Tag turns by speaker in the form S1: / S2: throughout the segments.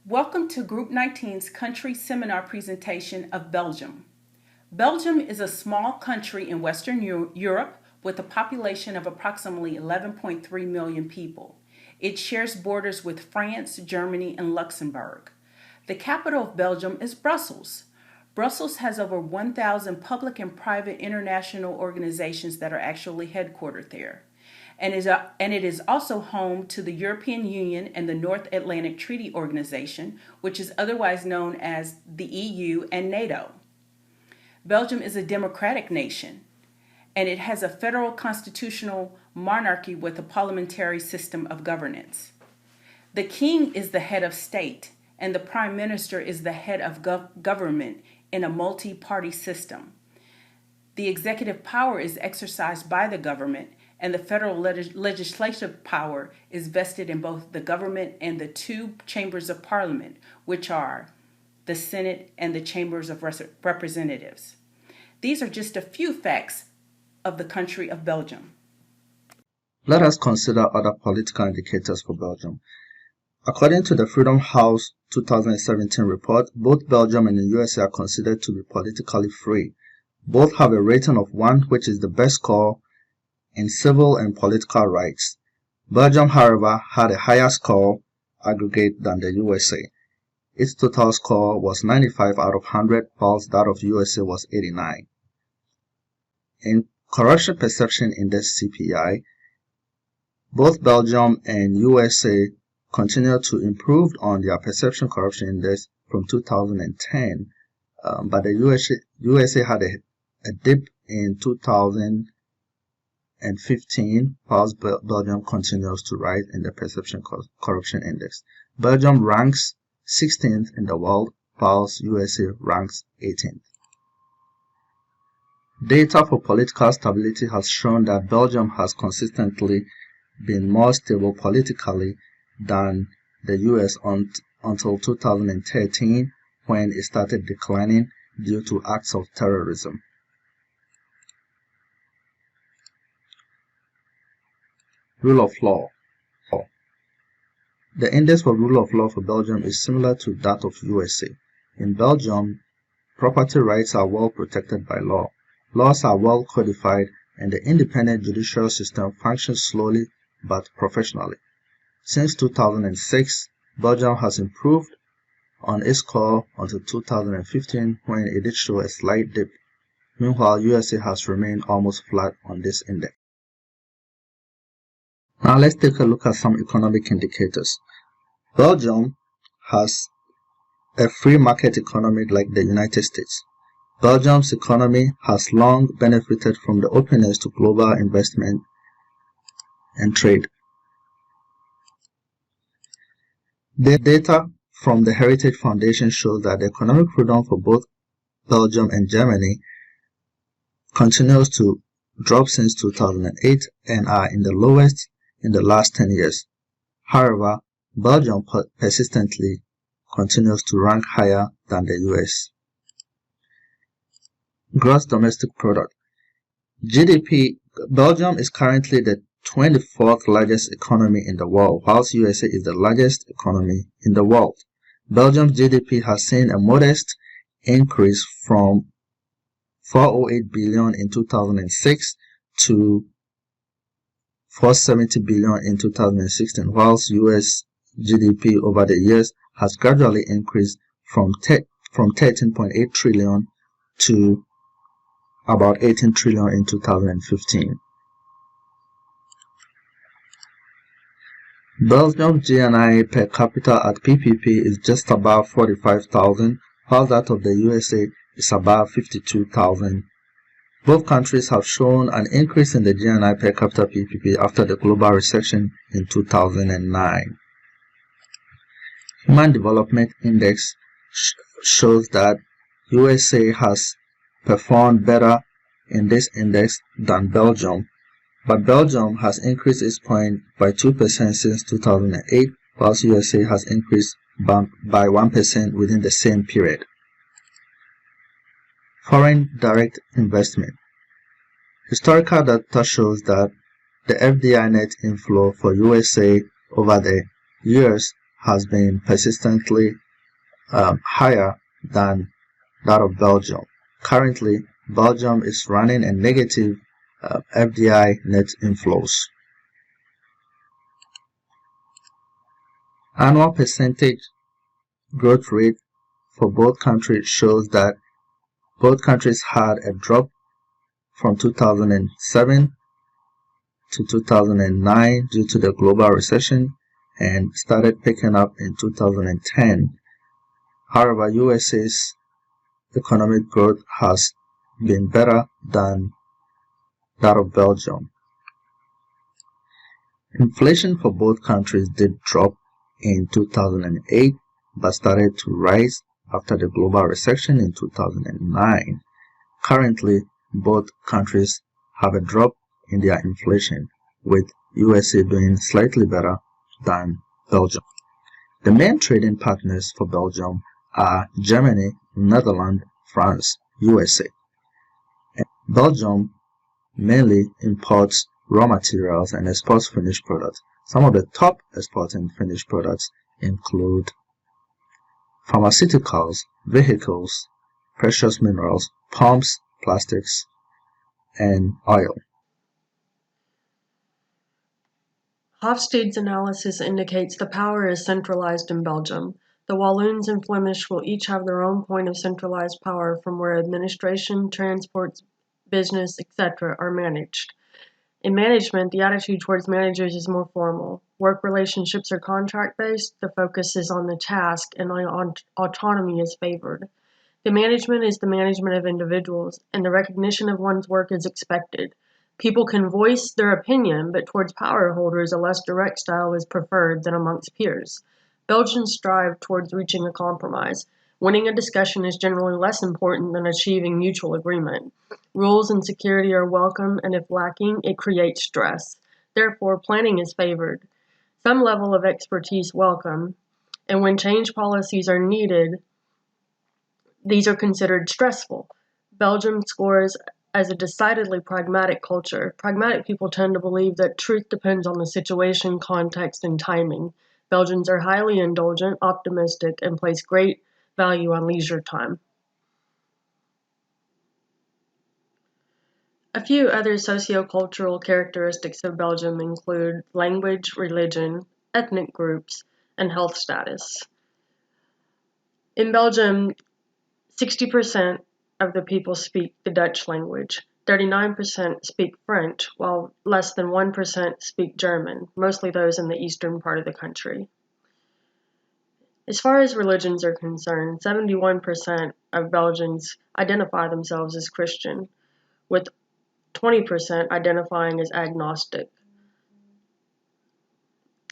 S1: Welcome to Group 19's country seminar presentation of Belgium. Belgium is a small country in Western Europe with a population of approximately 11.3 million people. It shares borders with France, Germany, and Luxembourg. The capital of Belgium is Brussels. Brussels has over 1,000 public and private international organizations that are actually headquartered there. And it is also home to the European Union and the North Atlantic Treaty Organization, which is otherwise known as the EU and NATO. Belgium is a democratic nation, and it has a federal constitutional monarchy with a parliamentary system of governance. The king is the head of state, and the prime minister is the head of government in a multi party system. The executive power is exercised by the government, and the federal legislative power is vested in both the government and the two chambers of parliament, which are the Senate and the chambers of representatives. These are just a few facts of the country of Belgium.
S2: Let us consider other political indicators for Belgium. According to the Freedom House 2017 report, both Belgium and the USA are considered to be politically free. Both have a rating of 1, which is the best score in civil and political rights. Belgium, however, had a higher score aggregate than the USA. Its total score was 95 out of 100, whilst that of USA was 89. In Corruption Perception Index (CPI), both Belgium and USA continue to improve on their Perception Corruption Index from 2010, but the USA had a dip in 2015, whilst Belgium continues to rise in the Perception Corruption Index. Belgium ranks 16th in the world, whilst USA ranks 18th. Data for political stability has shown that Belgium has consistently been more stable politically than the US until 2013, when it started declining due to acts of terrorism. Rule of law. The index for rule of law for Belgium is similar to that of USA. In Belgium, property rights are well protected by law. Laws are well codified, and the independent judicial system functions slowly but professionally. Since 2006, Belgium has improved on its score until 2015, when it did show a slight dip. Meanwhile, USA has remained almost flat on this index. Now let's take a look at some economic indicators. Belgium has a free market economy like the United States. Belgium's economy has long benefited from the openness to global investment and trade. The data from the Heritage Foundation shows that the economic freedom for both Belgium and Germany continues to drop since 2008 and are in the lowest in the last 10 years. However, Belgium persistently continues to rank higher than the US. Gross domestic product. GDP. Belgium is currently the 24th largest economy in the world, whilst USA is the largest economy in the world. Belgium's GDP has seen a modest increase from 408 billion in 2006 to 470 billion in 2016, whilst US GDP over the years has gradually increased from 13.8 trillion to about 18 trillion in 2015. Belgium's GNI per capita at PPP is just above 45,000, while that of the USA is above 52,000. Both countries have shown an increase in the GNI per capita PPP after the global recession in 2009. Human Development Index shows that USA has performed better in this index than Belgium, but Belgium has increased its point by 2% since 2008, whilst USA has increased by 1% within the same period. Foreign direct investment. Historical data shows that the FDI net inflow for USA over the years has been persistently higher than that of Belgium. Currently, Belgium is running a negative FDI net inflows. Annual percentage growth rate for both countries shows that both countries had a drop from 2007 to 2009 due to the global recession and started picking up in 2010. However, USA's economic growth has been better than that of Belgium. Inflation for both countries did drop in 2008 but started to rise after the global recession in 2009. Currently, both countries have a drop in their inflation, with USA doing slightly better than Belgium. The main trading partners for Belgium are Germany, Netherlands, France, USA. Belgium mainly imports raw materials and exports finished products. Some of the top exporting finished products include pharmaceuticals, vehicles, precious minerals, pumps, plastics, and oil.
S3: Hofstede's analysis indicates the power is centralized in Belgium. The Walloons and Flemish will each have their own point of centralized power from where administration, transports, business, etc. are managed. In management, the attitude towards managers is more formal. Work relationships are contract-based, the focus is on the task, and autonomy is favored. The management is the management of individuals, and the recognition of one's work is expected. People can voice their opinion, but towards power holders, a less direct style is preferred than amongst peers. Belgians strive towards reaching a compromise. Winning a discussion is generally less important than achieving mutual agreement. Rules and security are welcome, and if lacking, it creates stress. Therefore, planning is favored. Some level of expertise welcome, and when change policies are needed, these are considered stressful. Belgium scores as a decidedly pragmatic culture. Pragmatic people tend to believe that truth depends on the situation, context, and timing. Belgians are highly indulgent, optimistic, and place great value on leisure time. A few other sociocultural characteristics of Belgium include language, religion, ethnic groups, and health status. In Belgium, 60% of the people speak the Dutch language. 39% speak French, while less than 1% speak German, mostly those in the eastern part of the country. As far as religions are concerned, 71% of Belgians identify themselves as Christian, with 20% identifying as agnostic.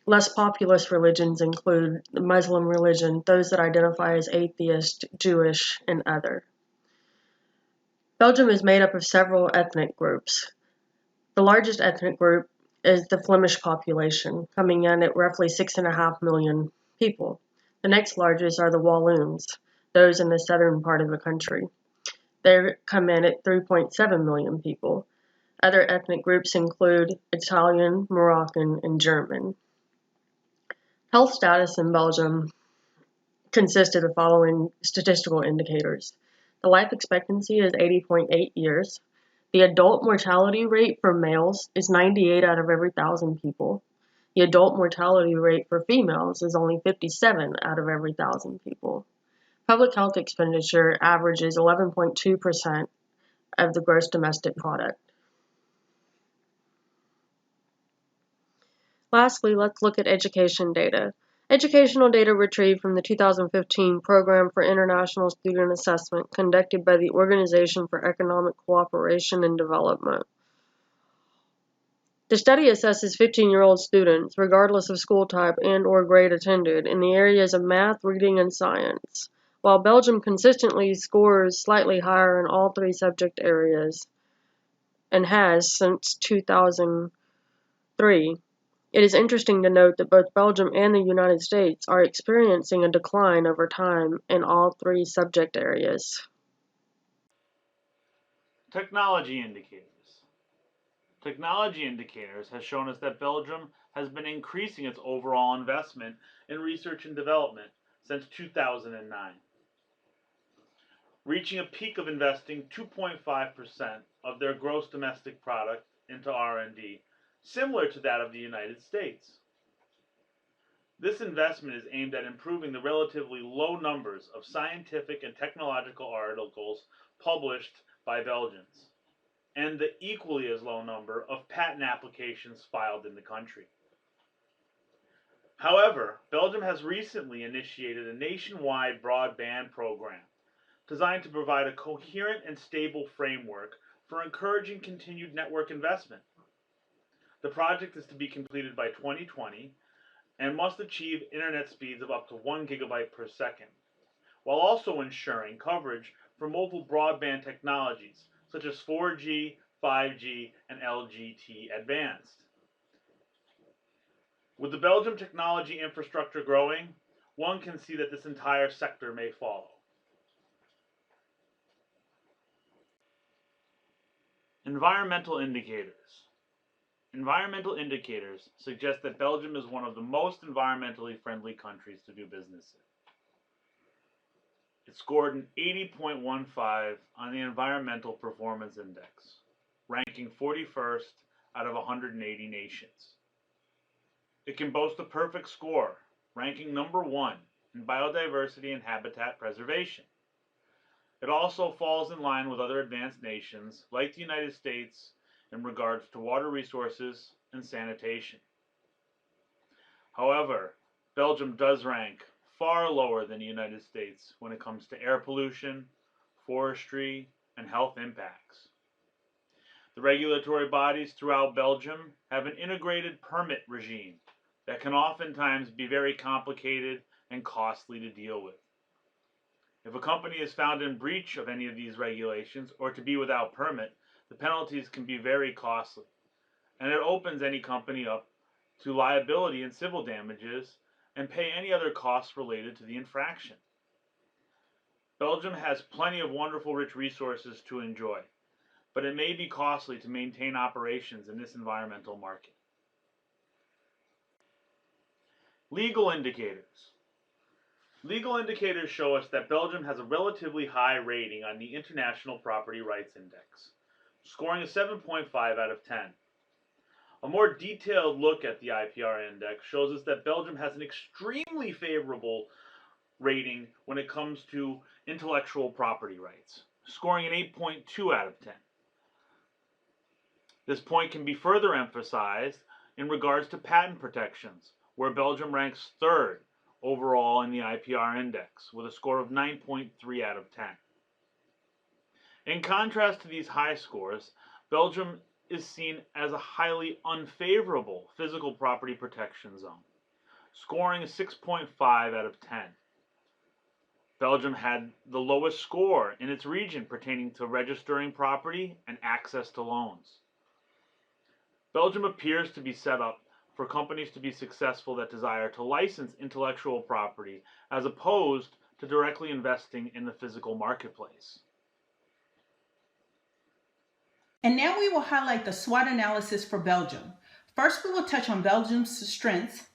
S3: Less populous religions include the Muslim religion, those that identify as atheist, Jewish, and other. Belgium is made up of several ethnic groups. The largest ethnic group is the Flemish population, coming in at roughly 6.5 million people. The next largest are the Walloons, those in the southern part of the country. They come in at 3.7 million people. Other ethnic groups include Italian, Moroccan, and German. Health status in Belgium consists of the following statistical indicators. The life expectancy is 80.8 years. The adult mortality rate for males is 98 out of every 1,000 people. The adult mortality rate for females is only 57 out of every 1,000 people. Public health expenditure averages 11.2% of the gross domestic product. Lastly, let's look at education data. Educational data retrieved from the 2015 Program for International Student Assessment conducted by the Organization for Economic Cooperation and Development. The study assesses 15-year-old students, regardless of school type and/or grade attended, in the areas of math, reading, and science. While Belgium consistently scores slightly higher in all three subject areas, and has since 2003, it is interesting to note that both Belgium and the United States are experiencing a decline over time in all three subject areas.
S4: Technology indicators. Technology indicators has shown us that Belgium has been increasing its overall investment in research and development since 2009, reaching a peak of investing 2.5% of their gross domestic product into R&D, similar to that of the United States. This investment is aimed at improving the relatively low numbers of scientific and technological articles published by Belgians, and the equally as low number of patent applications filed in the country. However, Belgium has recently initiated a nationwide broadband program designed to provide a coherent and stable framework for encouraging continued network investment. The project is to be completed by 2020 and must achieve internet speeds of up to 1 gigabyte per second, while also ensuring coverage for mobile broadband technologies such as 4G, 5G, and LTE Advanced. With the Belgium technology infrastructure growing, one can see that this entire sector may follow. Environmental indicators. Environmental indicators suggest that Belgium is one of the most environmentally friendly countries to do business in. It scored an 80.15 on the Environmental Performance Index, ranking 41st out of 180 nations. It can boast a perfect score, ranking number 1 in biodiversity and habitat preservation. It also falls in line with other advanced nations like the United States in regards to water resources and sanitation. However, Belgium does rank far lower than the United States when it comes to air pollution, forestry, and health impacts. The regulatory bodies throughout Belgium have an integrated permit regime that can oftentimes be very complicated and costly to deal with. If a company is found in breach of any of these regulations or to be without permit, the penalties can be very costly, and it opens any company up to liability and civil damages and pay any other costs related to the infraction. Belgium has plenty of wonderful rich resources to enjoy, but it may be costly to maintain operations in this environmental market. Legal indicators. Legal indicators show us that Belgium has a relatively high rating on the International Property Rights Index, scoring a 7.5 out of 10. A more detailed look at the IPR index shows us that Belgium has an extremely favorable rating when it comes to intellectual property rights, scoring an 8.2 out of 10. This point can be further emphasized in regards to patent protections, where Belgium ranks 3rd overall in the IPR index with a score of 9.3 out of 10. In contrast to these high scores, Belgium is seen as a highly unfavorable physical property protection zone, scoring a 6.5 out of 10. Belgium had the lowest score in its region pertaining to registering property and access to loans. Belgium appears to be set up for companies to be successful that desire to license intellectual property as opposed to directly investing in the physical marketplace.
S1: And now we will highlight the SWOT analysis for Belgium. First, we will touch on Belgium's strengths.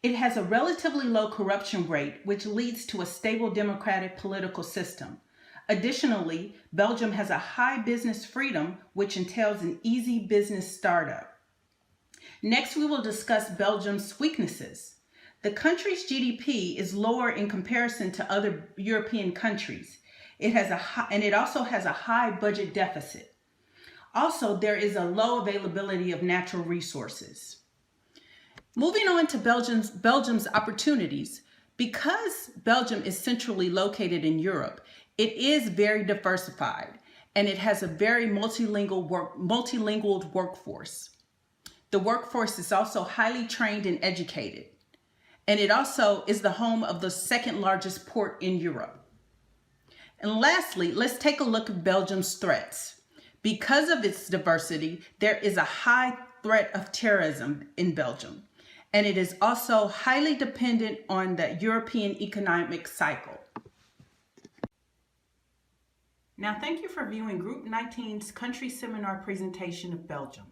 S1: It has a relatively low corruption rate, which leads to a stable democratic political system. Additionally, Belgium has a high business freedom, which entails an easy business startup. Next, we will discuss Belgium's weaknesses. The country's GDP is lower in comparison to other European countries. It also has a high budget deficit. Also, there is a low availability of natural resources. Moving on to Belgium's opportunities. Because Belgium is centrally located in Europe, it is very diversified, and it has a very multilingual workforce. The workforce is also highly trained and educated, and it also is the home of the second largest port in Europe. And lastly, let's take a look at Belgium's threats. Because of its diversity, there is a high threat of terrorism in Belgium, and it is also highly dependent on the European economic cycle. Now, thank you for viewing Group 19's country seminar presentation of Belgium.